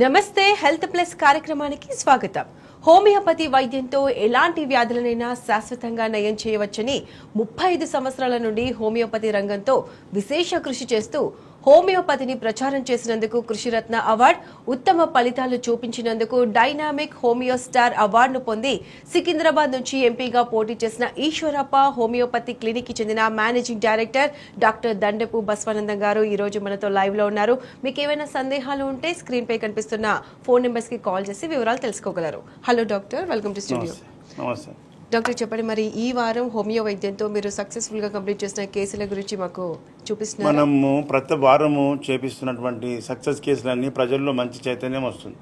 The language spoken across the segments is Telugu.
నమస్తే హెల్త్ ప్లస్ కార్యక్రమానికి స్వాగతం. హోమియోపతి వైద్యంతో ఎలాంటి వ్యాధులనైనా శాశ్వతంగా నయం చేయవచ్చని 35 సంవత్సరాల నుండి హోమియోపతి రంగంతో విశేష కృషి చేస్తూ హోమియోపతిని ప్రచారం చేసినందుకు కృషిరత్న అవార్డు, ఉత్తమ ఫలితాలు చూపించినందుకు డైనామిక్ హోమియో స్టార్ అవార్డును పొంది సికింద్రాబాద్ నుంచి ఎంపీగా పోటీ చేసిన ఈశ్వరప్ప హోమియోపతి క్లినిక్ కి చెందిన మేనేజింగ్ డైరెక్టర్ డాక్టర్ దండపు బసవానందం గారు ఈ రోజు మనతో లైవ్ లో ఉన్నారు. మీకు ఏమైనా సందేహాలు ఉంటే స్క్రీన్ పై కనిపిస్తున్న ఫోన్ నెంబర్స్ కి కాల్ చేసి వివరాలు తెలుసుకోగలరు. Hello doctor, welcome to studio. నమస్తే డాక్టర్, చెప్పండి, మరి ఈ వారం హోమియో వైద్యంతో మీరు సక్సెస్ఫుల్ గా కంప్లీట్ చేసిన కేసుల గురించి మాకు చూపిస్తున్నారు. మనము ప్రతి వారము చేపిస్తున్నటువంటి సక్సెస్ కేసులన్నీ ప్రజల్లో మంచి చైతన్యం వస్తుంది.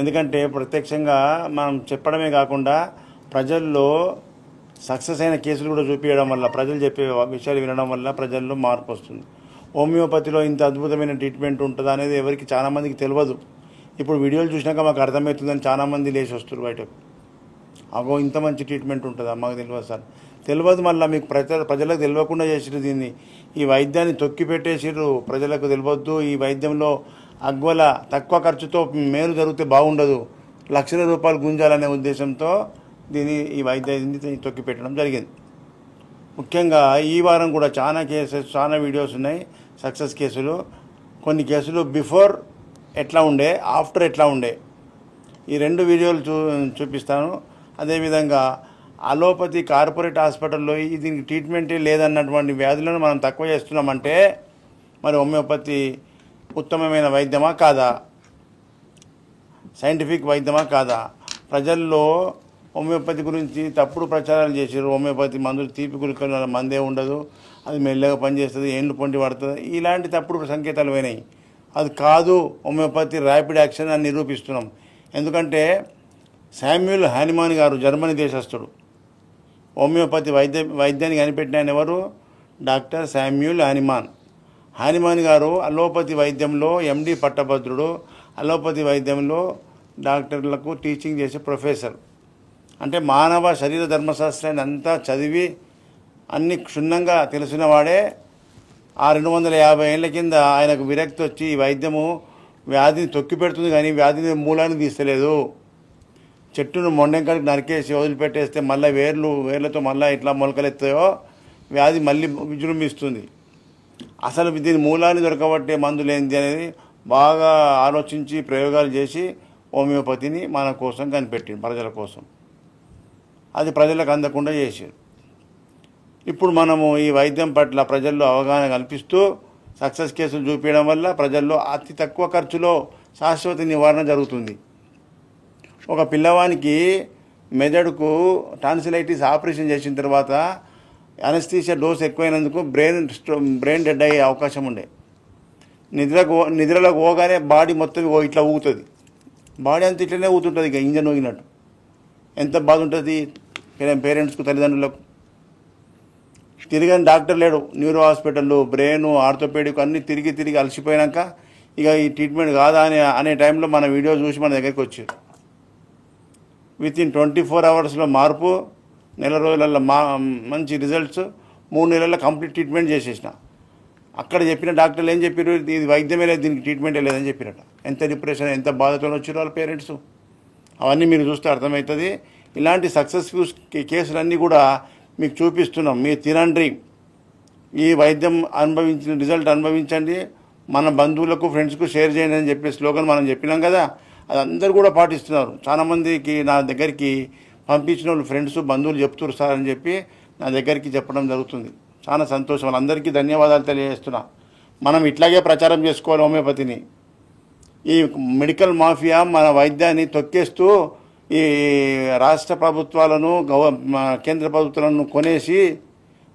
ఎందుకంటే ప్రత్యక్షంగా మనం చెప్పడమే కాకుండా ప్రజల్లో సక్సెస్ అయిన కేసులు కూడా చూపించడం వల్ల, ప్రజలు చెప్పే విషయాలు వినడం వల్ల ప్రజల్లో మార్పు వస్తుంది. హోమియోపతిలో ఇంత అద్భుతమైన ట్రీట్మెంట్ ఉంటుందా అనేది ఎవరికి చాలామందికి తెలియదు. ఇప్పుడు వీడియోలు చూసినాక మాకు అర్థమవుతుందని చాలామంది లేచి వస్తారు బయటకు. అగో ఇంత మంచి ట్రీట్మెంట్ ఉంటుందా, మాకు తెలియదు సార్. తెలియదు, మళ్ళీ మీకు ప్రజలకు తెలియకుండా చేసిరు. దీన్ని ఈ వైద్యాన్ని తొక్కి పెట్టేసిర్రు. ప్రజలకు తెలియద్దు, ఈ వైద్యంలో అగ్వల తక్కువ ఖర్చుతో మేలు జరిగితే బాగుండదు, లక్షల రూపాయలు గుంజాలనే ఉద్దేశంతో ఈ వైద్యాన్ని తొక్కి పెట్టడం జరిగింది. ముఖ్యంగా ఈ వారం కూడా చాలా వీడియోస్ ఉన్నాయి, సక్సెస్ కేసులు. కొన్ని కేసులు బిఫోర్ ఎట్లా ఉండే, ఆఫ్టర్ ఎట్లా ఉండే, ఈ రెండు వీడియోలు చూపిస్తాను. అదేవిధంగా అలోపతి కార్పొరేట్ హాస్పిటల్లో దీనికి ట్రీట్మెంటే లేదన్నటువంటి వ్యాధులను మనం తక్కువ చేస్తున్నామంటే మరి హోమియోపతి ఉత్తమమైన వైద్యమా కాదా, సైంటిఫిక్ వైద్యమా కాదా? ప్రజల్లో హోమియోపతి గురించి తప్పుడు ప్రచారాలు చేసారు. హోమియోపతి మందులు తీపి గురికల మందే ఉండదు, అది మెల్లగా పనిచేస్తుంది, ఏండ్లు పొంటి పడుతుంది, ఇలాంటి తప్పుడు సంకేతాలు పోయినాయి. అది కాదు, హోమియోపతి ర్యాపిడ్ యాక్షన్ అని నిరూపిస్తున్నాం. ఎందుకంటే శామ్యూల్ హానిమాన్ గారు జర్మనీ దేశస్థుడు. హోమియోపతి వైద్యాన్ని కనిపెట్టిన ఆయన ఎవరు? డాక్టర్ శామ్యూల్ హానిమాన్ గారు అలోపతి వైద్యంలో ఎండి పట్టభద్రుడు. అలోపతి వైద్యంలో డాక్టర్లకు టీచింగ్ చేసే ప్రొఫెసర్. అంటే మానవ శరీర ధర్మశాస్త్రాన్ని అంతా చదివి అన్ని క్షుణ్ణంగా తెలిసిన వాడే. 250 ఏళ్ల కింద ఆయనకు విరక్తి వచ్చి ఈ వైద్యము వ్యాధిని తొక్కి పెడుతుంది కానీ వ్యాధిని మూలాన్ని తీస్తలేదు. చెట్టును మొండెంకాడికి నరికేసి వదిలిపెట్టేస్తే మళ్ళీ వేర్లతో మళ్ళీ ఇట్లా మొలకలెత్తాయో వ్యాధి మళ్ళీ విజృంభిస్తుంది. అసలు దీని మూలాన్ని దొరకబట్టే మందులు ఏంటి అనేది బాగా ఆలోచించి ప్రయోగాలు చేసి హోమియోపతిని మన కోసం కనిపెట్టింది, ప్రజల కోసం. అది ప్రజలకు అందకుండా చేసారు. ఇప్పుడు మనము ఈ వైద్యం పట్ల ప్రజల్లో అవగాహన కల్పిస్తూ సక్సెస్ కేసులు చూపించడం వల్ల ప్రజల్లో అతి తక్కువ ఖర్చులో శాశ్వత నివారణ జరుగుతుంది. ఒక పిల్లవానికి మెదడుకు టాన్సిలైటిస్ ఆపరేషన్ చేసిన తర్వాత అనస్థీషియా డోస్ ఎక్కువైనందుకు బ్రెయిన్ డెడ్ అయ్యే అవకాశం ఉండే. నిద్రలోకి పోగానే బాడీ మొత్తం ఇట్లా ఊగుతుంది, బాడీ అంతా ఇట్లనే ఊగుతుంటుంది, ఇక ఇంజన్ ఊగినట్టు. ఎంత బాధ ఉంటుంది పేరెంట్స్కు, తల్లిదండ్రులకు. తిరిగని డాక్టర్ లేడు. న్యూరో హాస్పిటళ్ళు, బ్రెయిన్, ఆర్థోపెడిక్ అన్నీ తిరిగి అలసిపోయాక ఇక ఈ ట్రీట్మెంట్ కాదా అనే టైంలో మన వీడియో చూసి మన దగ్గరికి వచ్చారు. వితిన్ 24 అవర్స్లో మార్పు, నెల రోజులలో మంచి రిజల్ట్స్, 3 నెలల్లో కంప్లీట్ ట్రీట్మెంట్ చేసేసిన. అక్కడ చెప్పిన డాక్టర్లు ఏం చెప్పారు? ఇది వైద్యమే లేదు, దీనికి ట్రీట్మెంటే లేదని చెప్పారట. ఎంత డిప్రెషన్, ఎంత బాధతో వచ్చారు వాళ్ళ పేరెంట్స్, అవన్నీ మీరు చూస్తే అర్థమవుతుంది. ఇలాంటి సక్సెస్ఫుల్ కేసులన్నీ కూడా మీకు చూపిస్తున్నాం. మీరు తినండి, ఈ వైద్యం అనుభవించిన రిజల్ట్ అనుభవించండి, మన బంధువులకు, ఫ్రెండ్స్కు షేర్ చేయండి అని చెప్పే స్లోగన్ మనం చెప్పినాం కదా, అది అందరూ కూడా పాటిస్తున్నారు. చాలామందికి నా దగ్గరికి పంపించిన వాళ్ళు ఫ్రెండ్స్, బంధువులు చెప్తున్నారు సార్ అని చెప్పి నా దగ్గరికి చెప్పడం జరుగుతుంది. చాలా సంతోషం, వాళ్ళందరికీ ధన్యవాదాలు తెలియజేస్తున్నా. మనం ఇట్లాగే ప్రచారం చేసుకోవాలి హోమియోపతిని. ఈ మెడికల్ మాఫియా మన వైద్యాన్ని తొక్కేస్తూ ఈ రాష్ట్ర ప్రభుత్వాలను, కేంద్ర ప్రభుత్వాలను కొనేసి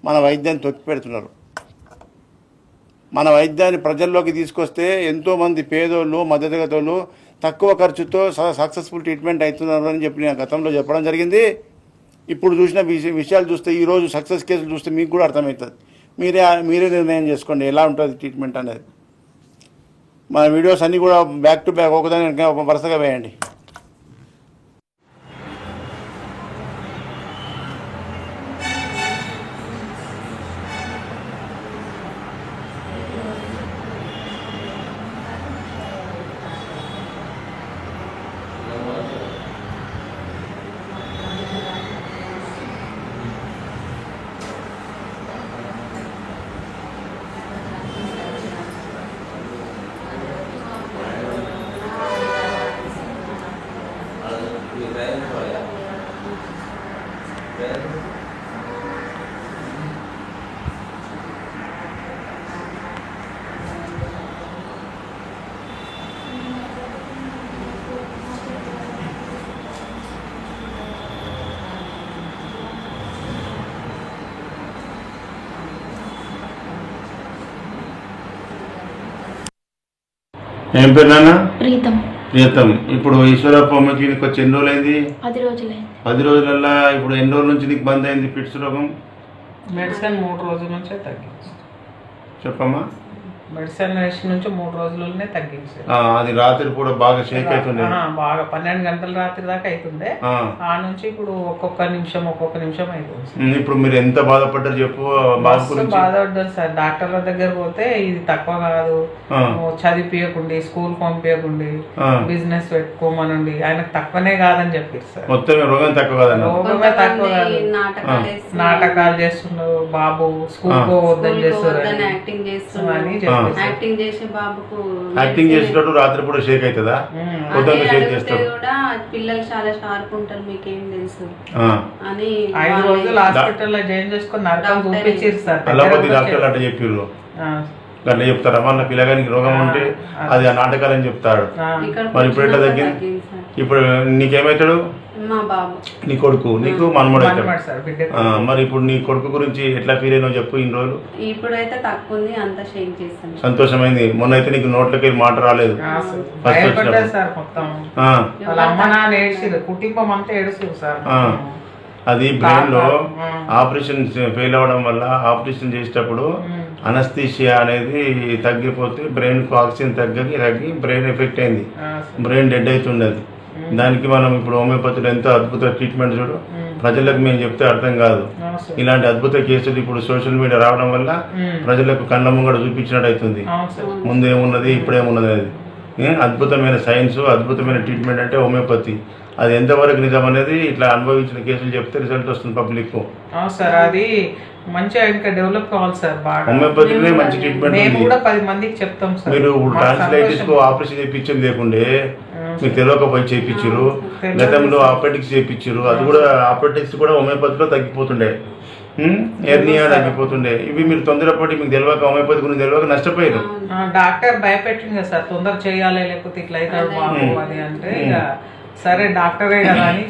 మన వైద్యాన్ని తొక్కి పెడుతున్నారు. మన వైద్యాన్ని ప్రజల్లోకి తీసుకొస్తే ఎంతోమంది పేదోళ్ళు, మధ్యతరగతి వాళ్ళు తక్కువ ఖర్చుతో సక్సెస్ఫుల్ ట్రీట్మెంట్ అవుతున్నారు అని చెప్పి నేను గతంలో చెప్పడం జరిగింది. ఇప్పుడు చూసిన విషయాలు చూస్తే, ఈరోజు సక్సెస్ కేసులు చూస్తే మీకు కూడా అర్థమవుతుంది. మీరే నిర్ణయం చేసుకోండి ఎలా ఉంటుంది ట్రీట్మెంట్ అనేది. మన వీడియోస్ అన్నీ కూడా బ్యాక్ టు బ్యాక్ ఒకదాని వరుసగా వేయండి. ఏం పేరు నాన్న? ప్రీతం. ప్రియతం. ఇప్పుడు ఈశ్వరప్ప హోమియో క్లినిక్ వచ్చి ఎన్ని రోజులైంది? 10 రోజులైంది. 10 రోజులల్లా ఇప్పుడు ఎన్ని రోజుల నుంచి నీకు బంద్ అయింది ఫిట్స్ రోగం? మెడిసిన్ 3 రోజుల నుంచే తగ్గించి చెప్పమ్మా. మెడిసిన్ వేసిన నుంచి 3 రోజులనే తగ్గించారు. అది రాత్రి కూడా బాగా షేక్ అవుతుంది, బాగా 12 గంటల రాత్రి దాకా అవుతుండే. ఆ నుంచి ఇప్పుడు ఒక్కొక్క నిమిషం అవుతుంది. ఇప్పుడు మీరు ఎంత బాధపడ్డారు చెప్పు? బాధపడ్డారు సార్. డాక్టర్ల దగ్గర పోతే ఇది తక్కువ కాదు, చదివియకుండి, స్కూల్ పంపించకుండి, బిజినెస్ పెట్టుకోమనండి, ఆయనకు తక్కువనే కాదని చెప్పారు సార్. మొత్తం రోగం తక్కువ కాదు, రోగమే తక్కువ కాదు. నాటకాలు చేస్తున్నారు, బాబు స్కూల్ పోవద్దని చేస్తారు అని చెప్పారు. యాక్టింగ్ చేసే బాబుకు యాక్టింగ్ చేసేటప్పుడు రాత్రి కూడా షేక్ అవుతుందా? పొద్దున్న షేక్ చేస్తాడు. పిల్లలు చాలా షార్ప్ ఉంటారు, మీకేం తెలుసు అని 5 రోజులు హాస్పిటల్లో జాయిన్ చేసుకుని నరకం చూపించారు సార్. అల్లపతి డాక్టర్లు అంటే చెప్పారు, అట్లా చెప్తారా? మళ్ళీ పిల్లగానికి రోగం ఉంటే అది ఆ నాటకాలని చెప్తాడు. మరి ఇప్పుడు ఎట్లా తగ్గింది? ఇప్పుడు నీకేమవుతాడు? మా బాబు. నీ కొడుకు, నీకు మనమడు అవుతాడు. మరి ఇప్పుడు నీ కొడుకు గురించి ఎట్లా ఫీల్ అయినావు చెప్పు? ఇన్ని రోజులు ఇప్పుడైతే తక్కువ ఉంది, అంత షేక్ చేస్తాను. సంతోషమైంది. మొన్న అయితే నీకు నోట్లకి మాట రాలేదు, కుటుంబం అంతా ఏడుస్తుంది సార్. అది బ్రెయిన్ లో ఆపరేషన్ ఫెయిల్ అవ్వడం వల్ల ఆపరేషన్ చేసేటప్పుడు అనస్థీషియా అనేది తగ్గిపోతే బ్రెయిన్ కు ఆక్సిజన్ తగ్గి బ్రెయిన్ ఎఫెక్ట్ అయింది, బ్రెయిన్ డెడ్ అవుతుండేది. దానికి మనం ఇప్పుడు హోమియోపతిలో ఎంతో అద్భుత ట్రీట్మెంట్ చూడు. ప్రజలకు మేము చెప్తే అర్థం కాదు. ఇలాంటి అద్భుత కేసులు ఇప్పుడు సోషల్ మీడియా రావడం వల్ల ప్రజలకు కళ్ళ ముంగడ చూపించినట్టు అవుతుంది. ముందేమున్నది ఇప్పుడేమున్నది అనేది అద్భుతమైన సైన్స్, అద్భుతమైన ట్రీట్మెంట్ అంటే హోమియోపతి. అది ఎంతవరకు నిజం అనేది ఇట్లా అనుభవించిన కేసులు చెప్తే రిజల్ట్ వస్తుంది పబ్లిక్ కు. సార్ అది మంచిగా ఇంకా డెవలప్ కావాలి సార్. బాగా హోమియోపతిలో మంచి ట్రీట్మెంట్ మేము కూడా 10 మందికి చెప్తాం సార్. మీరు ట్రాన్స్లైటిస్ కు ఆపరేషన్ చేయించింది లేకుండే మీకు తెలియకపోయి చేయించారు. గతంలో ఆపరేటిక్స్ చేయించారు, అది కూడా ఆపరేటిక్స్ కూడా హోమియోపతిలో తగ్గిపోతుండే, ఎర్నియా తగ్గిపోతుండే. ఇవి మీరు తొందరపడి మీకు తెలియక హోమియోపతి గురించి తెలియక నష్టపోయారు. డాక్టర్ భయపెట్టింది కదా సార్, తొందర చేయాలి లేకపోతే ఇట్లా అవుతాడు బాబు అని అంటే సరే డాక్టరే కదా అని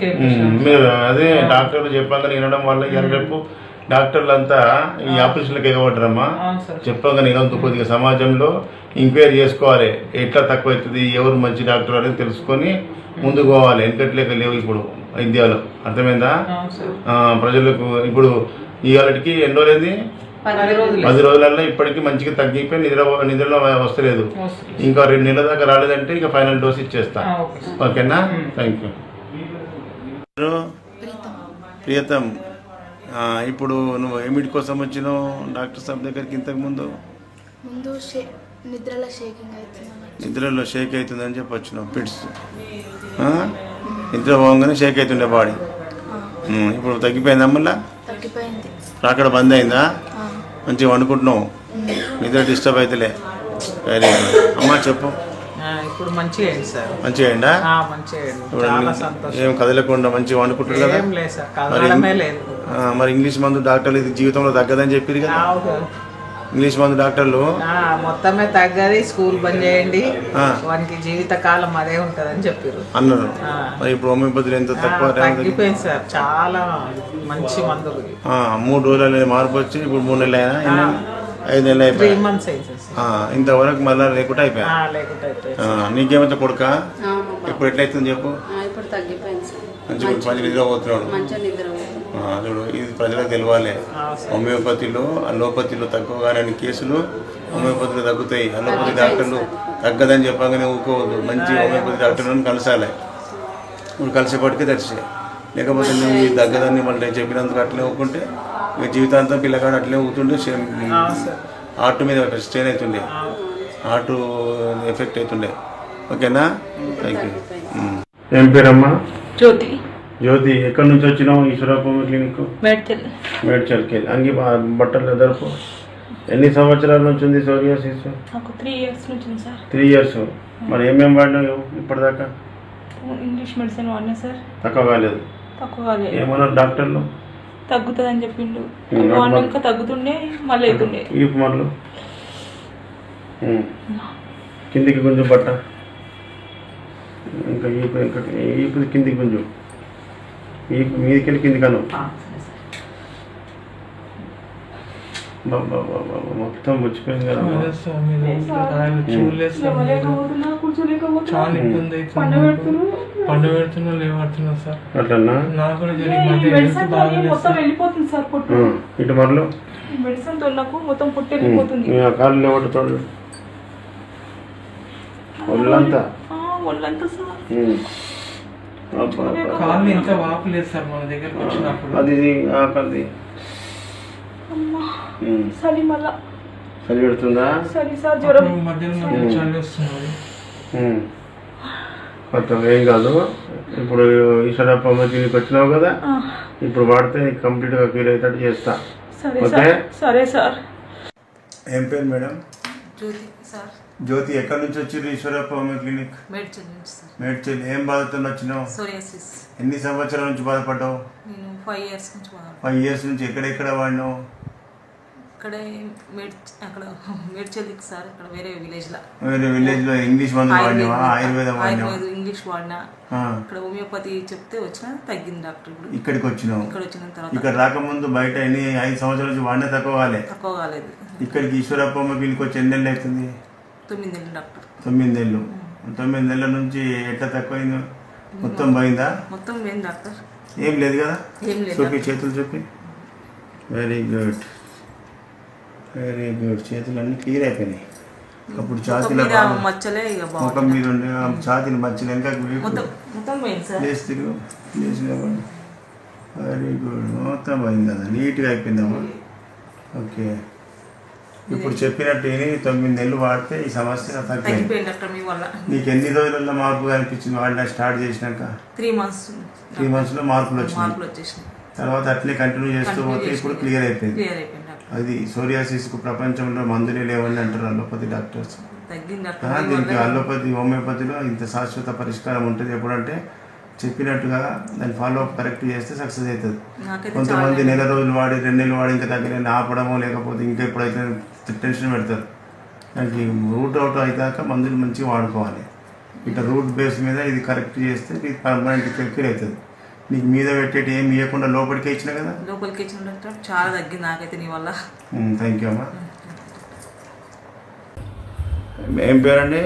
మీరు అదే డాక్టర్లు చెప్పాలని వినడం వల్ల రేపు డాక్టర్లు అంతా ఈ ఆపరేషన్లకు ఎగబడ్డారమ్మా. చెప్పగా నేను కొద్దిగా సమాజంలో ఎంక్వైరీ చేసుకోవాలి, ఎట్లా తక్కువ అవుతుంది, ఎవరు మంచి డాక్టర్ అనేది తెలుసుకొని ముందుకు పోవాలి. వెనకట్లేక లేవు ఇప్పుడు ఇండియాలో, అర్థమైందా? ప్రజలకు ఇప్పుడు ఇవాళకి ఎన్ని రోజులైంది? 10 రోజులలో ఇప్పటికీ మంచిగా తగ్గిపోయి నిద్రలో వస్తలేదు. ఇంకా 2 నెలల దాకా రాలేదంటే ఇక ఫైనల్ డోస్ ఇచ్చేస్తా. ఓకేనా? Thank you. ప్రియతం, ఇప్పుడు నువ్వు ఏమిటి కోసం వచ్చినావు డాక్టర్ సాబ్ దగ్గరికి? ఇంతకు ముందు నిద్రలో షేక్ అవుతుందని చెప్పి వచ్చినావు. పిట్స్ నిద్ర పోగానే షేక్ అవుతుండే బాడీ. ఇప్పుడు తగ్గిపోయిందా? మళ్ళా రాకడ బంద్ అయిందా? మంచిగా వండుకుంటున్నావు, నిద్ర డిస్టర్బ్ అవుతలే. Very good. అమ్మా చెప్పు. ఇప్పుడు మంచిగా అయింది సార్. మంచిగా అయిందా? ఏం కదలకుండా మంచిగా వండుకుంటారు కదా? మరి ఇంగ్లీష్ మందు డాక్టర్లు ఇది జీవితంలో తగ్గదని చెప్పారు కదా? ఇంగ్లీష్ మందు డాక్టర్లు మొత్తమే తగ్గది, స్కూల్ బంద్ చేయండి, వానికి జీవిత కాలం అదే ఉంటదని చెప్పారు అన్నారు. మరి ఇప్పుడు హోమియోపతిలో ఎంత తక్కువ తగ్గిపోయింది సార్. చాలా మంచి మందులు. 3 రోజుల మార్పు వచ్చి ఇప్పుడు 3 నెలలు అయినా 5 నెలలు అయిపోయి 3 months అయింది. ఇంతవరకు మళ్ళీ లేకుండా అయిపోయా. నీకేమైతే కొడుక ఇప్పుడు ఎట్లయితుంది చెప్పు? మంచిగా నిద్ర పోతున్నాడు. చూడు, ఇది ప్రజలకు తెలియాలి. హోమియోపతిలో అలోపతిలో తక్కువగానే కేసులు హోమియోపతిలో తగ్గుతాయి. అలోపతి డాక్టర్లు తగ్గదని చెప్పగానే ఊరుకోవద్దు. మంచి హోమియోపతి డాక్టర్లను కలిసాలి. ఇప్పుడు కలిసేపటికే తెరిచే, లేకపోతే నువ్వు ఈ తగ్గదని మళ్ళీ చెప్పినందుకు అట్లే ఊరుకుంటే ఇక జీవితాంతం పిల్లగాడు అట్లే ఊరుతుండే హార్ట్ మీద స్ట్రెయిన్ అవుతుండే, హార్ట్ ఎఫెక్ట్ అవుతుండే. ఓకేనా? Thank you. ఏం పేరమ్మా? జ్యోతి. జ్యోతి, ఎక్కడి నుంచి వచ్చినావు? ఈశ్వరప్ప క్లినిక్ మేడ్చల్కి. అంగి బట్టలు ఎదర్పు ఎన్ని సంవత్సరాల నుంచి ఉంది సోరియాసిస్? 3 years నుంచి సార్. 3 years. మరి ఏమేమి వాడినావు ఇప్పటిదాకా? ఇంగ్లీష్ మెడిసిన్ వాడినా సార్. తక్కువ కాలేదు? ఏమన్నారు డాక్టర్లు? తగ్గుతుందని చెప్పిండు. వాడినాక తగ్గుతుండే, మళ్ళీ అవుతుండే. ఈ మళ్ళీ కిందికి కొంచెం బట్ట, ఇంకా ఈపు కిందికి కొంచెం, ఈపు మీదికి వెళ్ళి కిందికను మొత్తం పుచ్చిపోయింది కదా. చాలా ఇబ్బంది అవుతుంది. పండు పెడుతున్నా లేవడుతున్నా సార్. అట్లన్నా నాకు కూడా వెళ్ళిపోతుంది సార్ పొట్టు. ఇటు మరలు మెడిసిన్ తో నాకు మొత్తం పొట్టు వెళ్ళిపోతుంది. కాళ్ళు లేవడుతాడు ఒళ్ళంతా కాళ్ళు ఇంకా వాపలేదు సార్ మన దగ్గరకు వచ్చినప్పుడు. అది ఆకలి చలి మళ్ళా చలి పెడుతుందా? చలి సార్ జ్వరం మధ్యలో చలి వస్తున్నది. మొత్తం ఏం కాదు. ఇప్పుడు ఈశ్వరప్ప క్లినిక్ వచ్చినావు కదా, ఇప్పుడు వాడితే నీకు కంప్లీట్గా క్యూర్ అయ్యేటట్టు చేస్తా. ఓకే సరే సార్. ఏం పేరు మేడం? జ్యోతి సార్. జ్యోతి ఎక్కడి నుంచి వచ్చారు ఈశ్వరప్ప క్లినిక్? మేడ్చల్ నుంచి సార్. మేడ్చల్. ఏం బాధతో వచ్చినావు? సోరియాసిస్. ఎన్ని సంవత్సరాల నుంచి బాధపడ్డావు? నేను 5 years నుంచి 5 years నుంచి. ఎక్కడెక్కడ వాడినావు? అక్కడే అక్కడ మేడ్చల్ సార్. అక్కడ వేరే విలేజ్లో. వేరే విలేజ్లో ఇంగ్లీష్ మందు వాడినావా? ఆయుర్వేదం వాడినావా? ఇంగ్లీష్ వాడినా. ఇక్కడ హోమియోపతి చెప్తే వచ్చినా తగ్గింది డాక్టర్. ఇప్పుడు ఇక్కడికి వచ్చినావు. ఇక్కడ వచ్చిన తర్వాత ఇక్కడ రాకముందు బయట 5 సంవత్సరాల నుంచి వాడినా తక్కువ కాలేదు. ఇక్కడికి ఈశ్వరప్ప క్లినిక్ వచ్చి ఎన్ని నెలలు అవుతుంది? 9 ఏళ్ళు డాక్టర్. 9 నెలలు. 9 నెలల నుంచి ఎట్లా తక్కువైంది? మొత్తం పోయిందా? మొత్తం పోయింది డాక్టర్. ఏం లేదు కదా? ఏం లేదు. చూపి చేతులు చూపి. Very good very good. చేతులు అన్నీ క్లియర్ అయిపోయినాయి. అప్పుడు ఛాతీల మచ్చలే ముఖం మీద ఉండే ఛాతీలు మచ్చలు ఇంకా లేచి తిరుగు లేచిన. Very good. మొత్తం పోయింది కదా, నీట్గా అయిపోయిందమ్మా. ఓకే. ఇప్పుడు చెప్పినట్టు 9 నెలలు వాడితే ఈ సమస్య తగ్గిపోయింది. నీకు ఎన్ని రోజులలో మార్పు కనిపించింది వాడిన స్టార్ట్ చేసినాక? 3 months. 3 monthsలో మార్పులు వచ్చినాయి. తర్వాత అట్లే కంటిన్యూ చేస్తూ పోతే ఇప్పుడు క్లియర్ అయిపోయింది. అది సోరియాసిస్కు ప్రపంచంలో మందులే లేవని అంటారు అలోపతి డాక్టర్స్. దీనికి అలోపతి హోమియోపతిలో ఇంత శాశ్వత పరిష్కారం ఉంటుంది. ఎప్పుడంటే చెప్పినట్టుగా దాన్ని ఫాలో అప్ కరెక్ట్ చేస్తే సక్సెస్ అవుతుంది. కొంతమంది నెల రోజులు వాడి 2 నెలలు వాడి ఇంకా తగ్గలేని ఆపడమో లేకపోతే ఇంకా ఎప్పుడైతే టెన్షన్ పెడతారు. దానికి రూట్ అవుట్ అయితాక మందులు మంచిగా వాడుకోవాలి. ఇట్లా రూట్ బేస్ మీద ఇది కరెక్ట్ చేస్తే ఇది పర్మనెంట్ క్యూర్ అవుతుంది. నీకు మీద పెట్టేటి ఏమి ఇవ్వకుండా లోపలికే ఇచ్చిన కదా? లోపలికి ఇచ్చిన డాక్టర్. చాలా తగ్గింది నాకైతే నీ వల్ల. థ్యాంక్ యూ అమ్మా. ఏం పేరండి?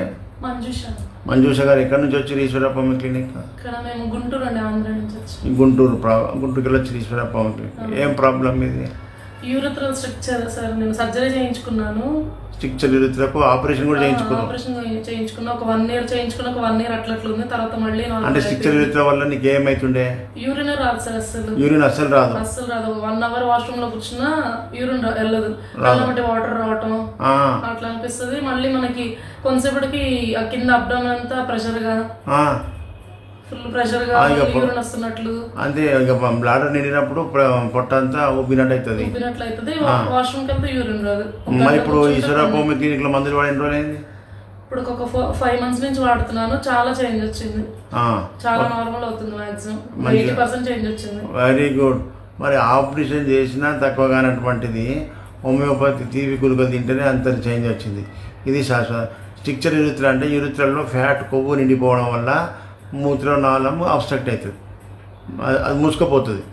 మంజుష గారు. ఎక్కడి నుంచి వచ్చారు ఈశ్వరప్ప క్లినిక్? గుంటూరు అండి, ఆంధ్ర నుంచి వచ్చి. గుంటూరుకి వెళ్ళి వచ్చి ఈశ్వరప్ప క్లినిక్. ఏం ప్రాబ్లం ఇది? Urethral structure sir. నేను సర్జరీ చేయించుకున్నాను. స్ట్రక్చర్ యూరిథ్రాకు ఆపరేషన్ కూడా చేయించుకున్నాను. ఆపరేషన్ చేయించుకున్నా. ఒక 1 year చేయించుకున్నా. ఒక 1 year అట్లట్లుంది. తర్వాత మళ్ళీ అంటే స్ట్రక్చర్ యూరిథ్రా వల్ల నీకు ఏమైతుండే? యూరిన్ రాదు సార్. యూరిన్ అస్సలు రాదు. 1 hour వాష్రూమ్ లో కూర్చున్నా యూరిన్ వెళ్ళదు. కాబట్టి వాటర్ రావటం అట్లా అనిపిస్తుంది. మళ్ళీ మనకి కొంతసేపటికి కింద అబ్డామిన్ అంతా ప్రెషర్ గా, ఫుల్ ప్రెషర్ గా యూరిన్ వస్తున్నట్లు. అంతే. ఇక బ్లాడర్ నిండినప్పుడు పొట్ట అంతా ఉబ్బినట్టు అవుతుంది. వాష్రూమ్ కి వెళ్తే యూరిన్ రాదు. మరి ఇప్పుడు ఈశ్వరప్ప క్లినిక్ లో మందులు వాడి ఎన్ని రోజులు అయింది? ఇప్పుడు ఒక 5 months నుంచి వాడుతున్నాను. చాలా చేంజ్ వచ్చింది. చాలా నార్మల్ అవుతుంది. మాక్సిమం 80% చేంజ్ వచ్చింది. Very good. మరి ఆపరేషన్ చేసినా తక్కువ కానటువంటిది హోమియోపతి తీపి గుళికలు తింటేనే అంత చేంజ్ వచ్చింది. ఇది శాశ్వత. స్ట్రక్చర్ యూరిథ్రా అంటే యూరిథ్రాలో ఫ్యాట్ కొవ్వు నిండిపోవడం వల్ల మూత్రనాళం అబ్స్ట్రక్ట్ అవుతుంది. అది మూసుకుపోతుంది.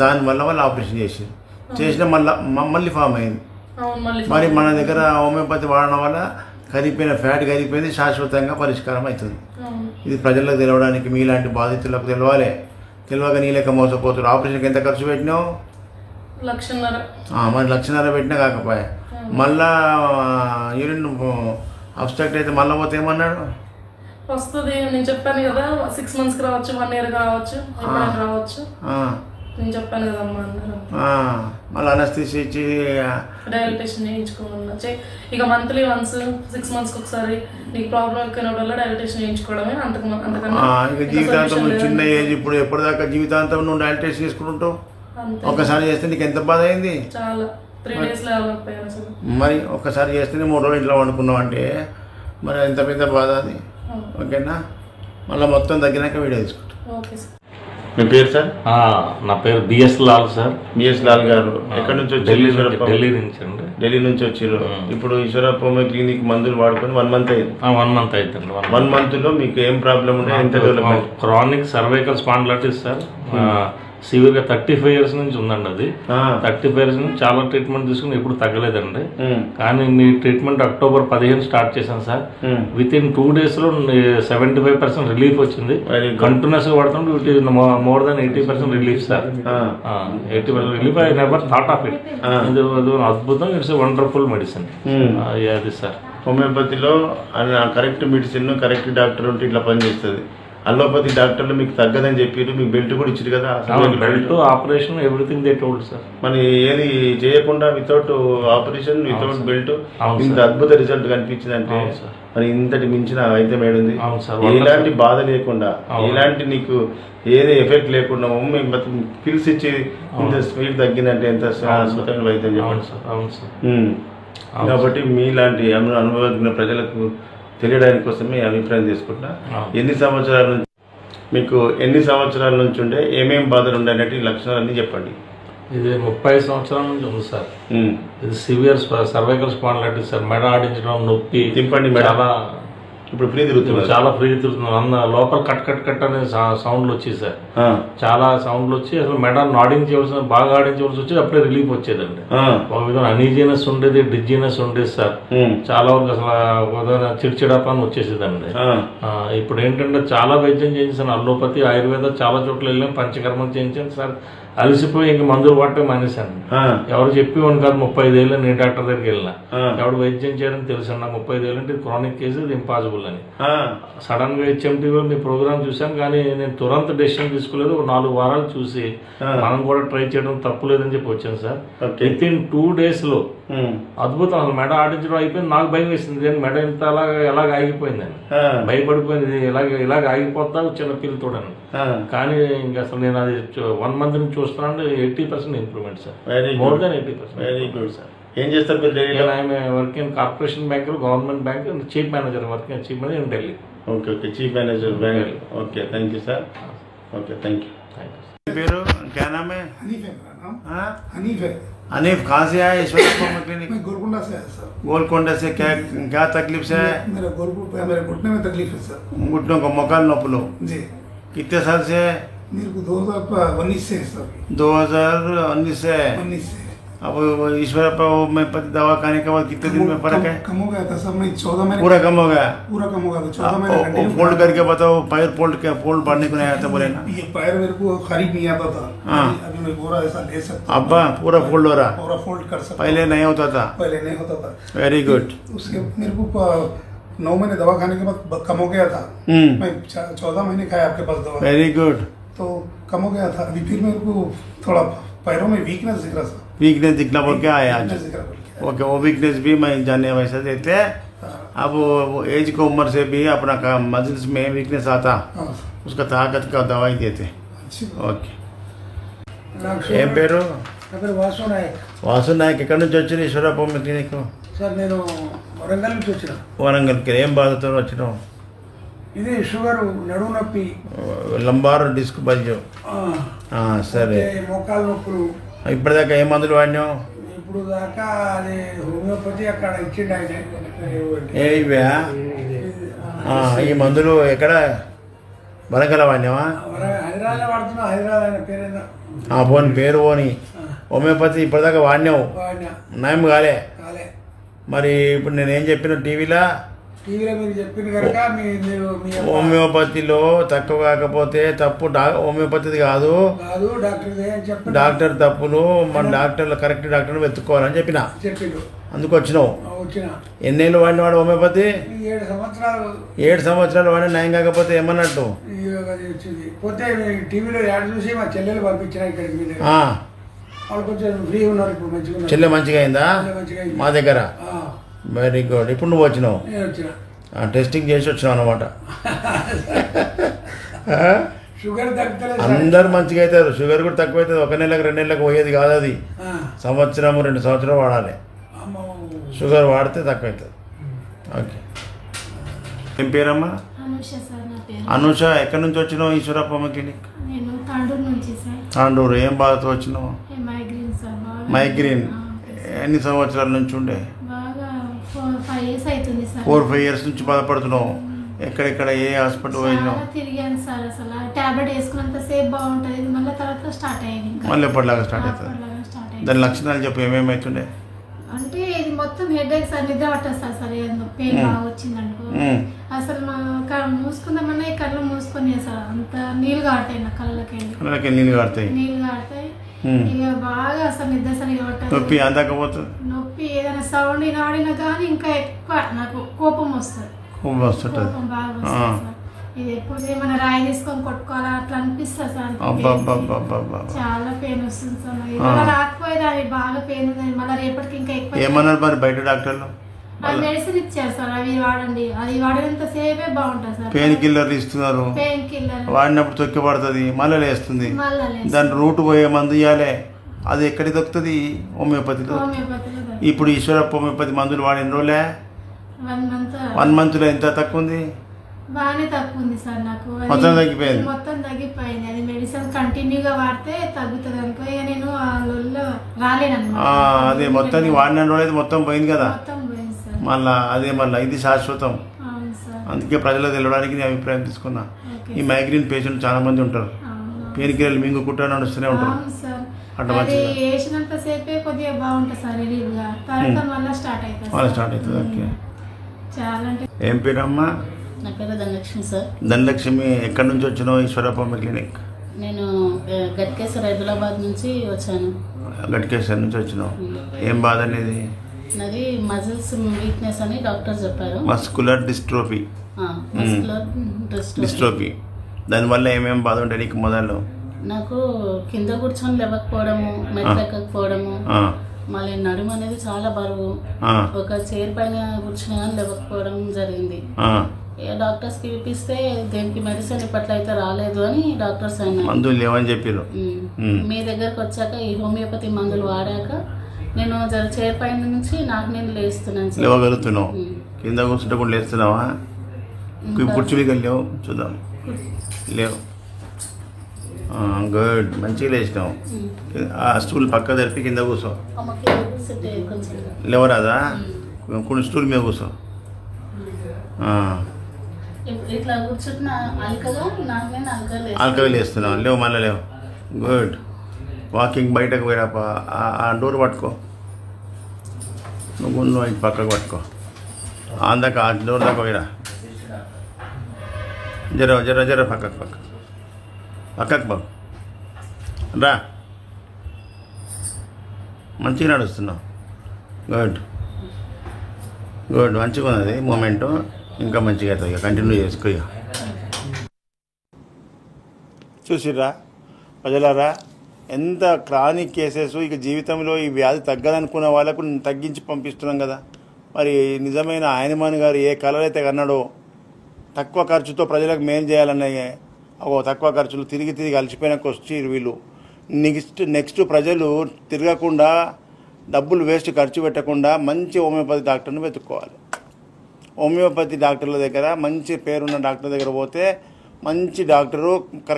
దానివల్ల వాళ్ళు ఆపరేషన్ చేసిన మళ్ళీ ఫామ్ అయింది. మరి మన దగ్గర హోమియోపతి వాడడం వల్ల కరిగిపోయిన ఫ్యాట్ కరిగిపోయింది. శాశ్వతంగా పరిష్కారం అవుతుంది. ఇది ప్రజలకు తెలవడానికి మీలాంటి బాధితులకు తెలవాలి. తెలియక నీ లెక్క మోసపోతారు. ఆపరేషన్కి ఎంత ఖర్చు పెట్టినావు? 1,50,000. మరి 1,50,000 పెట్టినా కాకపోయా మళ్ళా యూరిన్ అబ్స్ట్రక్ట్ అయితే మళ్ళీ పోతే ఏమన్నాడు? వస్తుంది. నేను చెప్పాను కదా 6 months రావచ్చు, 1 year రావచ్చు, రావచ్చు. నేను చెప్పాను కదమ్మా. మళ్ళీ అనస్థిసి ఇచ్చి డైలటేషన్ చేయించుకోమన్నా. ఇక మంత్లీ వన్స్ 6 months ఒకసారి నీకు ప్రాబ్లం ఎక్కువైనప్పుడల్లా డైలటేషన్ చేయించుకోవడమే. ఇక జీవితాంతం చిన్న ఏజ్. ఇప్పుడు ఎప్పటిదాకా జీవితాంతం నువ్వు డైలటేషన్ చేసుకుంటుంటావు? ఒక్కసారి చేస్తే నీకు ఎంత బాధ అయింది? చాలా. 3 days అసలు. మరి ఒక్కసారి చేస్తేనే 3 రోజులు ఇంట్లో వండుకున్నావు అంటే మరి ఎంత పెద్ద బాధ అది. ఓకేనా? మళ్ళీ మొత్తం తగ్గినాక వీడియో తీసుకుంటాం. Okay sir. మీ పేరు సార్? నా పేరు BS Lal sir. BS Lal garu ఎక్కడి నుంచి వచ్చారు? ఢిల్లీ నుంచి అండి. ఢిల్లీ నుంచి వచ్చారు. ఇప్పుడు ఈశ్వరప్ప క్లినిక్ మందులు వాడుకొని 1 month అయింది. 1 month అవుతుంది. 1 month లో మీకు ఏం ప్రాబ్లం ఉండే? ఎంత క్రానిక్ సర్వైకల్ స్పాండిలైటిస్ సార్. సివియర్గా 35 years నుంచి ఉందండి. అది 35 years నుంచి చాలా ట్రీట్మెంట్ తీసుకుని ఎప్పుడు తగ్గలేదండి. కానీ మీ ట్రీట్మెంట్ అక్టోబర్ 15 స్టార్ట్ చేశాను సార్. విత్ ఇన్ 2 days లో 75% రిలీఫ్ వచ్చింది. కంటిన్యూస్ గా వాడుతుంటే more than 80% relief sir. 80% relief. I never thought of it. అద్భుతం. It's wonderful medicine. అది సార్ హోమియోపతిలో కరెక్ట్ మెడిసిన్ కరెక్ట్ డాక్టర్ ఉంటే ఇట్లా పనిచేస్తుంది. అలోపతి డాక్టర్లు మీకు తగ్గదని చెప్పారు, మీకు బెల్ట్ కూడా ఇచ్చారు కదా. Belt operation everything they told sir. మరి ఏది చేయకుండా వితౌట్ ఆపరేషన్ వితౌట్ బెల్ట్ ఇంత అద్భుత రిజల్ట్ కనిపించింది అంటే మరి ఇంతటి మించిన వైద్యం ఏడుంది. ఎలాంటి బాధ లేకుండా ఎలాంటి నీకు ఏది ఎఫెక్ట్ లేకుండా పిల్స్ ఇచ్చి ఇంత స్పీడ్ తగ్గిందంటే ఎంత అద్భుతమైన వైద్యం చెప్పండి. కాబట్టి మీలాంటి అనుభవజ్ఞ ప్రజలకు తెలియడానికి కోసమే అభిప్రాయం తీసుకుంటున్నా. ఎన్ని సంవత్సరాల నుంచి ఉండే ఏమేమి బాధలు ఉండే అనేటి లక్షణాలన్నీ చెప్పండి. ఇది 30 సంవత్సరాల నుంచి ఉంది సార్. ఇది సివియర్ సర్వైకల్ స్పాండిలైటిస్ సార్. మెడ ఆడించడం, నొప్పి, చాలా ఇప్పుడు ఫ్రీ తిరుగుతుంది, చాలా ఫ్రీ తిరుగుతుంది. లోపల కట్ కట్ కట్ అనే సౌండ్లు వచ్చేది సార్. చాలా సౌండ్లు వచ్చి అసలు మెడ ఆడించవలసిన బాగా ఆడించవలసి వచ్చేది. అప్పుడే రిలీఫ్ వచ్చేదండి. ఒక విధంగా అనీజినెస్ ఉండేది, డిజినెస్ ఉండేది సార్. చాలా వరకు అసలు చిడిచిడపని వచ్చేసేదండి. ఇప్పుడు ఏంటంటే చాలా వైద్యం చేయించాను. అల్లోపతి, ఆయుర్వేద చాలా చోట్ల వెళ్ళాం, పంచకర్మం చేయించాను సార్. అలసిపోయి ఇంక మందులు వాడటం మానేశాను. ఎవరు చెప్పేవాడిని కాదు. 35 ఏళ్ళు నేను డాక్టర్ దగ్గరికి వెళ్ళినా. ఎవడు వైద్యం చేయాలని తెలుసు. నాకు 35 ఏళ్ళు అంటే క్రానిక్ కేసు, ఇది ఇంపాసిబుల్ అని. సడన్ గా HMTలో మీ ప్రోగ్రామ్ చూశాను, కానీ నేను తురంత డెసిషన్ తీసుకోలేదు. 4 వారాలు చూసి మనం కూడా ట్రై చేయడం తప్పు లేదని చెప్పి వచ్చాను సార్. విత్ ఇన్ 2 days లో అద్భుతం. అసలు మెడ ఆడించడం అయిపోయింది. నాకు భయం వేసింది, మెడ ఇంత ఎలాగ ఆగిపోయిందని భయపడిపోయింది. ఇలాగ ఆగిపోతా చిన్న పిల్లతోడని. కానీ ఇంకా అసలు నేను అది 1 month నుంచి చూస్తున్నాను. 80% improvement sir. More than 80%. Very good sir. ఏం చేస్తారు మీరు? Work in corporation bank, government bank, chief manager. Working chief manager in Delhi. Okay okay, chief manager bank. Okay, thank you sir. Okay, thank you. పేరు क्या नाम है? हनीफ है मेरा नाम. हाँ, हनीफ है. हनीफ कहाँ से आए? ईश्वर क्लिनिक. मैं गोलकोंडा से आया सर. गोलकोंडा से क्या तकलीफ से है? मेरे घुटने में तकलीफ है सर. घुटनों को मोकाल नोपलो जी. कितने साल से है? मेरे को 2019 से है सर. 2019 से है. 19 से. अब ईश्वर होम्योपैथी दवा खाने के बाद कितने दिन में फर्क है? कम हो गया था सर. मैं 14 महीने पूरा कम हो गया. पूरा कम हो गया था. 14 महीने फोल्ड करके बताओ. पैर फोल्ड पढ़ने को नहीं आया था बोले ना? ये पैर मेरे को खरीद नहीं आता था. अभी मैं पूरा ऐसा ले सकता हूँ. अब पूरा फोल्ड हो रहा? पूरा फोल्ड कर सकता. पहले नहीं होता था? पहले नहीं होता था. Very good. उसके मेरे को 9 महीने दवा खाने के बाद कम हो गया था. मैं 14 महीने खाया आपके पास दवा. Very good. तो कम हो गया था. अभी फिर मेरे को थोड़ा पैरों में वीकनेस दिख रहा था. वीकनेस दिखना बोल के आया आज. ओके, वो वीकनेस भी मैं जाने वैसे देते हैं. अब वो एज की उम्र से भी अपना मसल्स में वीकनेस आता, उसका ताकत का दवाई देते. ఓకే. ఏం పేరు? వాసు నాయక్. వాసు నాయక్. ఎక్కడి నుంచి వచ్చిన ఈశ్వరప్ప క్లినిక్? సార్ నేను వరంగల్ నుంచి వచ్చిన. వరంగల్కి ఏం బాధతో వచ్చినావు? ఇది షుగర్, నడుము నొప్పి, లంబార్ డిస్క్ బల్జు. సరే. మోకాలు నొప్పులు. ఇప్పటిదాకా ఏ మందులు వాడినావు? ఇప్పుడు దాకా అది హోమియోపతి అక్కడ ఇచ్చిండు ఆయన. ఇవా ఈ మందులు ఎక్కడ? వరంగల్ వాడినావా? హైదరాబాద్ వాడుతున్నా. హైదరాబాద్ ఆయన పేరేనా? పోని పేరు పోని. హోమియోపతి ఇప్పటిదాకా వాడినావు, నయం కాలే. మరి ఇప్పుడు నేనేం చెప్పిన టీవీలో మీరు చెప్పిన కనుక హోమియోపతిలో తక్కువ కాకపోతే తప్పు హోమియోపతిది కాదు, డాక్టర్ తప్పులు. మన డాక్టర్లు కరెక్ట్ డాక్టర్ని వెతుక్కోవాలని చెప్పిన. అందుకు వచ్చినావు. ఎన్నేళ్ళు వాడినవాడు హోమియోపతి? 7 సంవత్సరాలు వాడిన నయం కాకపోతే ఏమన్నట్టు? చెల్లె మంచిగా అయిందా మా దగ్గర? Very good. ఇప్పుడు నువ్వు వచ్చినావు, టెస్టింగ్ చేసి వచ్చినావు అన్నమాట. అందరు మంచిగా అవుతారు. షుగర్ కూడా తక్కువ అవుతుంది. 1 నెలకు 2 నెలలకు పోయేది కాదు అది. సంవత్సరం 2 సంవత్సరాలు వాడాలి. షుగర్ వాడితే తక్కువ అవుతుంది. ఓకే. ఏం పేరమ్మా? అనూష. ఎక్కడి నుంచి వచ్చినావు ఈశ్వరప్ప క్లినిక్? తాండూరు. ఏం బాధతో వచ్చినావు? మైగ్రేన్. ఎన్ని సంవత్సరాల నుంచి ఉండే? 4-5 years నుంచి బాధపడుతున్నావు. ఎక్కడెక్కడ ఏ హాస్పిటల్ పోయినావు? తిరిగాను సార్. అసలు టాబ్లెట్ వేసుకున్నంత సేపు బాగుంటుంది, మళ్ళీ తర్వాత స్టార్ట్ అయ్యింది. మళ్ళీ ఎప్పటిలాగా స్టార్ట్ అవుతుంది. దాని లక్షణాలు చెప్పు, ఏమేమవుతుండే? అంటే ఇది మొత్తం హెడేక్ సార్, నిద్ర పట్టేస్తారు సార్, ఏదో పెయిన్ బాగా వచ్చింది అనుకో. అసలు మా మూసుకుందామన్నా ఈ కళ్ళు మూసుకొని సార్, అంత నీళ్ళు కాడతాయి నా కళ్ళకి, నీళ్ళు కాడతాయి. ఇక బాగా అసలు నిద్ర సరిగా పట్టదు. నొప్పి అందకపోతుంది. నొప్పి ఏదైనా సౌండ్ వినాడినా కానీ ఇంకా ఎక్కువ నాకు కోపం వస్తుంది. కోపం బాగా వస్తుంది సార్. ఇది ఎప్పుడు ఏమైనా రాయి తీసుకొని కొట్టుకోవాలా అట్లా అనిపిస్తుంది సార్. చాలా పెయిన్ వస్తుంది సార్. ఇవాళ రాకపోయేది, అవి బాగా పెయిన్ ఉంది, మళ్ళీ రేపటికి ఇంకా ఎక్కువ. ఏమన్నారు మరి బయట డాక్టర్లు? మెడిసిన్ ఇచ్చారు సార్, అవి వాడండి, అది వాడినంత సేపే బాగుంటుంది సార్. పెయిన్ కిల్లర్ ఇస్తున్నారు, పెయిన్ కిల్లర్ వాడినప్పుడు తొక్కి పడుతుంది, మళ్ళీ లేస్తుంది. దాని రూట్ పోయే మందు ఇవ్వాలి, అది ఎక్కడికి దొరుకుతుంది? హోమియోపతిలో. ఇప్పుడు ఈశ్వరప్ప హోమియోపతి మందులు వాడిన రోజులే 1 monthలో ఎంత తక్కువ ఉంది? బాగానే తక్కువ ఉంది సార్. నాకు మొత్తం తగ్గిపోయింది. మొత్తం తగ్గిపోయింది. అది మెడిసిన్ కంటిన్యూగా వాడితే తగ్గుతుంది అనుకో. ఇక నేను ఆ లొల్లో రాలేనన్నమాట. అదే మొత్తానికి వాడిన రోజు అయితే మొత్తం పోయింది కదా. మొత్తం పోయింది సార్. మళ్ళా అదే మళ్ళీ ఇది శాశ్వతం. అందుకే ప్రజలకు తెలియడానికి నేను అభిప్రాయం తీసుకున్నా. ఈ మైగ్రేన్ పేషెంట్ చాలా మంది ఉంటారు, పెయిన్ కిల్లర్లు మింగుకుంటూ నడుస్తూనే ఉంటారు. అట్లా వేసినంత సేపే కొద్దిగా బాగుంటుంది సార్, రిలీఫ్గా. తర్వాత మళ్ళీ స్టార్ట్ అవుతుంది. ఓకే. చాలా అంటే. ఏం పేరమ్మా? నా పేరు ధనలక్ష్మి సార్. ధనలక్ష్మి, ఎక్కడి నుంచి వచ్చినావు? ఈశ్వరప్ప క్లినిక్. నేను గట్కేసర్ హైదరాబాద్ నుంచి వచ్చాను. గట్కేసర్ నుంచి వచ్చినావు. ఏం బాధ అనేది? నాది మజిల్స్ వీక్నెస్ అని డాక్టర్ చెప్పారు. Muscular dystrophy. డిస్ట్రోఫీ. దానివల్ల ఏమేమి బాధ ఉంటాయి నీకు? మొదలు నాకు కింద కూర్చొని లేవకపోవడము, మెట్లు ఎక్కకపోవడము, మళ్ళీ నడుము అనేది చాలా బరువు, ఒక చైర్ పైన కూర్చుని కానీ లేవకపోవడం జరిగింది. డాక్టర్స్ కి చూపిస్తే దేనికి మెడిసిన్ ఇప్పట్లయితే రాలేదు అని డాక్టర్స్ అన్నారు. మందులు లేవని చెప్పారు. మీ దగ్గరకు వచ్చాక ఈ హోమియోపతి మందులు వాడాక నేను చైర్ పైన నుంచి నాకు నేను లేస్తున్నాను. లేవగలుగుతున్నావు? కింద కూర్చుంటే కూడా లేస్తున్నావా? కూర్చుని లేవు, చూద్దాం. లేవు. గుడ్, మంచిగా లేచినావు. ఆ స్టూల్ పక్క జరిపి కింద కూర్చో. లేవరాదా? కొన్ని స్టూల్ మీద కూర్చో. ఇట్లా కూర్చుంటున్న అల్కగా లేస్తున్నావు. లేవు, మళ్ళీ లేవు. గుడ్. వాకింగ్ బయటకు పోయినా ఆ డోర్ పట్టుకో, నువ్వు పక్కకు పట్టుకో. అందాక ఆ డోర్ దాకా పోయిరా. జర పక్కకు బాబు రా. మంచిగా నడుస్తున్నావు. గుడ్ గుడ్, మంచిగా ఉన్నది మూమెంటు. ఇంకా మంచిగా అవుతుంది, ఇక కంటిన్యూ చేసుకో. ఇక చూసిర్రా ప్రజలారా, ఎంత క్రానిక్ కేసెస్. ఇక జీవితంలో ఈ వ్యాధి తగ్గదనుకున్న వాళ్ళకు తగ్గించి పంపిస్తున్నాం కదా. మరి నిజమైన ఆయనమాని గారు ఏ కలర్ అయితే కన్నాడో, తక్కువ ఖర్చుతో ప్రజలకు మేలు చేయాలన్నాయే, తక్కువ ఖర్చులు తిరిగి అలసిపోయినాక వచ్చి వీళ్ళు నెక్స్ట్ ప్రజలు తిరగకుండా, డబ్బులు వేస్ట్ ఖర్చు పెట్టకుండా మంచి హోమియోపతి డాక్టర్ని వెతుక్కోవాలి. హోమియోపతి డాక్టర్ల దగ్గర, మంచి పేరున్న డాక్టర్ దగ్గర పోతే మంచి డాక్టరు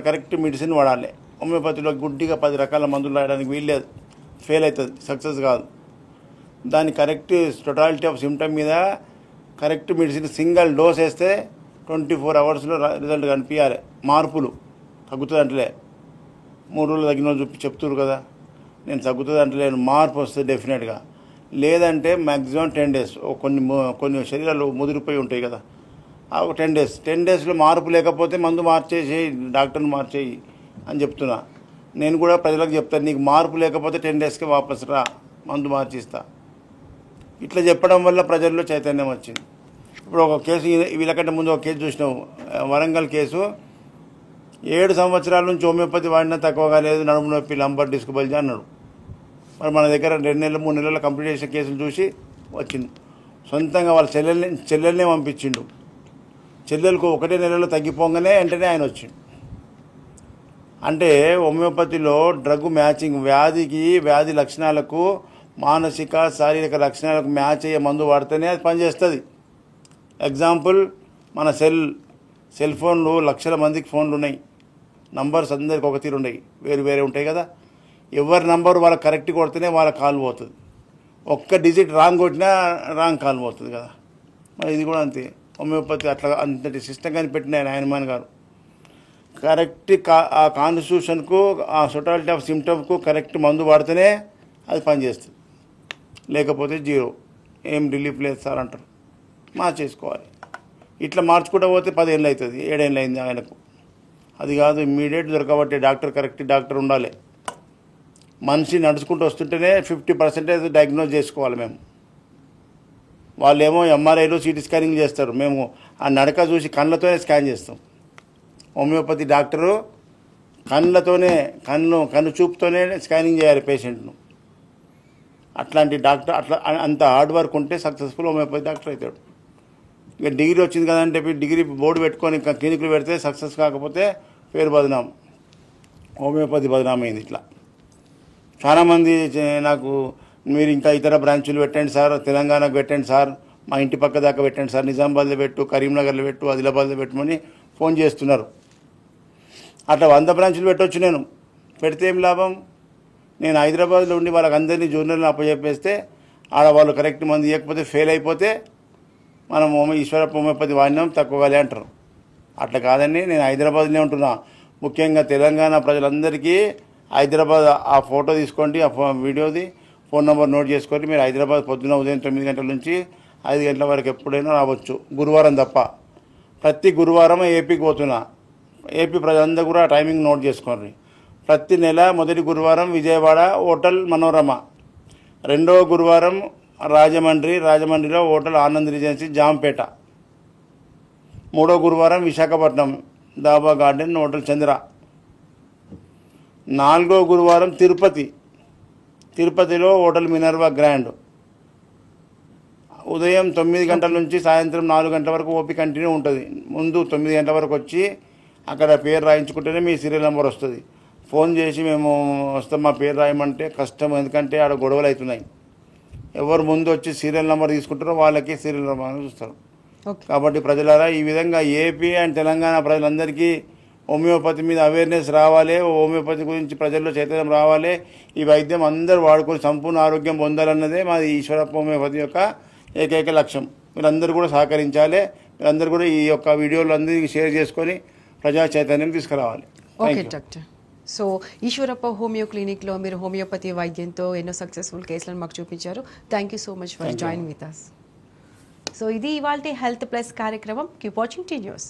కరెక్ట్ మెడిసిన్ వాడాలి. హోమియోపతిలో గుడ్డిగా 10 రకాల మందులు రాయడానికి వీల్లేదు, ఫెయిల్ అవుతుంది, సక్సెస్ కాదు. దాని కరెక్ట్ టోటాలిటీ ఆఫ్ సిమ్టమ్ మీద కరెక్ట్ మెడిసిన్ సింగిల్ డోస్ వేస్తే 24 hours రిజల్ట్ కనిపించాలి. మార్పులు తగ్గుతుంది అంటలే, 3 రోజులు తగ్గిన వాళ్ళు చెప్తున్నారు కదా, నేను తగ్గుతుంది అంటలేను, మార్పు వస్తుంది డెఫినెట్గా. లేదంటే మ్యాక్సిమం 10 days. కొన్ని శరీరాలు ముదిరిపోయి ఉంటాయి కదా, ఆ 10 daysలో మార్పు లేకపోతే మందు మార్చేసేయి, డాక్టర్ని మార్చేయి అని చెప్తున్నా. నేను కూడా ప్రజలకు చెప్తాను, నీకు మార్పు లేకపోతే 10 daysకి వాపసు రా, మందు మార్చిస్తా. ఇట్లా చెప్పడం వల్ల ప్రజల్లో చైతన్యం వచ్చింది. ఇప్పుడు ఒక కేసు, వీళ్ళకంటే ముందు ఒక కేసు చూసినావు, వరంగల్ కేసు. 7 సంవత్సరాల నుంచి హోమియోపతి వాడినా తక్కువగా లేదు, నడుము నొప్పి, లంబర్ డిస్క్ బల్జీ అన్నాడు. మరి మన దగ్గర 2 నెలలు 3 నెలల కంప్లీట్ చేసిన కేసులు చూసి వచ్చింది. సొంతంగా వాళ్ళ చెల్లెల్నే పంపించిండు. చెల్లెలకు 1 నెలలో తగ్గిపోగానే వెంటనే ఆయన వచ్చిండు. అంటే హోమియోపతిలో డ్రగ్ మ్యాచింగ్, వ్యాధి లక్షణాలకు, మానసిక శారీరక లక్షణాలకు మ్యాచ్ అయ్యే మందు వాడితేనే అది పనిచేస్తుంది. ఎగ్జాంపుల్, మన సెల్ ఫోన్లు లక్షల మందికి ఫోన్లు ఉన్నాయి, నంబర్స్ అందరికి ఒక తీరు ఉన్నాయి, వేరే ఉంటాయి కదా. ఎవరి నంబర్ వాళ్ళకి కరెక్ట్ కొడితేనే వాళ్ళ కాల్ పోతుంది. ఒక్క డిజిట్ రాంగ్ కొట్టినా రాంగ్ కాల్ పోతుంది కదా. మరి ఇది కూడా అంతే. హోమియోపతి అట్లా అంతటి సిస్టమ్ కనిపెట్టిన ఆయనమాన్ గారు. కరెక్ట్ ఆ కాన్స్టిట్యూషన్కు ఆ టోటాలిటీ ఆఫ్ సిమ్టమ్కు కరెక్ట్ మందు వాడితేనే అది పనిచేస్తుంది, లేకపోతే జీరో. ఏం రిలీఫ్ లేదు సార్ అంటారు, మార్చేసుకోవాలి. ఇట్లా మార్చుకుంటూ పోతే 10 ఏళ్ళు అవుతుంది, 7 ఏళ్ళు అయింది ఆయనకు. అది కాదు, ఇమ్మీడియట్ దొరకబట్టే డాక్టర్ కరెక్ట్ డాక్టర్ ఉండాలి. మనిషి నడుచుకుంటూ వస్తుంటేనే 50% డయాగ్నోజ్ చేసుకోవాలి మేము. వాళ్ళేమో ఎంఆర్ఐలో సిటీ స్కానింగ్ చేస్తారు, మేము ఆ నడక చూసి కళ్ళతోనే స్కాన్ చేస్తాం. హోమియోపతి డాక్టరు కళ్ళతోనే కన్ను చూపుతోనే స్కానింగ్ చేయాలి పేషెంట్ను. అట్లాంటి డాక్టర్ అట్లా అంత హార్డ్ వర్క్ ఉంటే సక్సెస్ఫుల్ హోమియోపతి డాక్టర్ అవుతాడు. ఇక డిగ్రీ వచ్చింది కదంటే డిగ్రీ బోర్డు పెట్టుకొని క్లినిక్లు పెడితే సక్సెస్ కాకపోతే పేరు బదనాం, హోమియోపతి బదనామైంది. ఇట్లా చాలామంది నాకు మీరు ఇంకా ఇతర బ్రాంచులు పెట్టండి సార్, తెలంగాణకు పెట్టండి సార్, మా ఇంటి పక్క దాకా పెట్టండి సార్, నిజామాబాద్లో పెట్టు, కరీంనగర్లో పెట్టు, ఆదిలాబాద్లో పెట్టమని ఫోన్ చేస్తున్నారు. అట్లా 100 బ్రాంచులు పెట్టవచ్చు. నేను పెడితే ఏం లాభం? నేను హైదరాబాద్లో ఉండి వాళ్ళకి అందరినీ జూనియర్లను అప్పచెప్పేస్తే ఆడ వాళ్ళు కరెక్ట్ మంది ఇవ్వకపోతే ఫెయిల్ అయిపోతే మనం ఈశ్వరప్ప హోమియోపతి వాడినాం తక్కువగాలే అంటారు. అట్లా కాదని నేను హైదరాబాద్లో ఉంటున్నా. ముఖ్యంగా తెలంగాణ ప్రజలందరికీ హైదరాబాద్ ఆ ఫోటో తీసుకోండి, ఆ వీడియోది ఫోన్ నెంబర్ నోట్ చేసుకోండి. మీరు హైదరాబాద్ పొద్దున ఉదయం 9 గంటల నుంచి 5 గంటల వరకు ఎప్పుడైనా రావచ్చు, గురువారం తప్ప. ప్రతి గురువారం ఏపీకి పోతున్నా. ఏపీ ప్రజలందరూ కూడా టైమింగ్ నోట్ చేసుకోండి. ప్రతి నెల మొదటి గురువారం విజయవాడ హోటల్ మనోరమ, రెండవ గురువారం రాజమండ్రిలో హోటల్ ఆనంద్ రిజెన్సీ జాంపేట, మూడో గురువారం విశాఖపట్నం దాబా గార్డెన్ హోటల్ చంద్ర, నాలుగో గురువారం తిరుపతిలో హోటల్ మినర్వా గ్రాండ్. ఉదయం 9 గంటల నుంచి సాయంత్రం 4 గంటల వరకు ఓపీ కంటిన్యూ ఉంటుంది. ముందు 9 గంటల వరకు వచ్చి అక్కడ పేరు రాయించుకుంటేనే మీ సీరియల్ నెంబర్ వస్తుంది. ఫోన్ చేసి మేము వస్తాం మా పేరు రాయమంటే కష్టం, ఎందుకంటే ఆడ గొడవలు అవుతున్నాయి. ఎవరు ముందు వచ్చి సీరియల్ నెంబర్ తీసుకుంటారో వాళ్ళకి సీరియల్ నెంబర్ చూస్తారు. కాబట్టి ప్రజలారా, ఈ విధంగా ఏపీ అండ్ తెలంగాణ ప్రజలందరికీ హోమియోపతి మీద అవేర్నెస్ రావాలి, హోమియోపతి గురించి ప్రజల్లో చైతన్యం రావాలి. ఈ వైద్యం అందరూ వాడుకొని సంపూర్ణ ఆరోగ్యం పొందాలన్నదే మాది ఈశ్వరప్ప హోమియోపతి యొక్క ఏకైక లక్ష్యం. మీరందరూ కూడా సహకరించాలి. మీరందరూ కూడా ఈ యొక్క వీడియోలు అందరికీ షేర్ చేసుకొని ప్రజా చైతన్యం తీసుకురావాలి. Okay doctor. So Eshwarappa homeo క్లినిక్లో మీరు హోమియోపతి వైద్యంతో ఎన్నో సక్సెస్ఫుల్ కేసులను మాకు చూపించారు. Thank you so much for joining with us. So ఇది ఇవాల్టి హెల్త్ ప్లస్ కార్యక్రమం. Keep watching T news.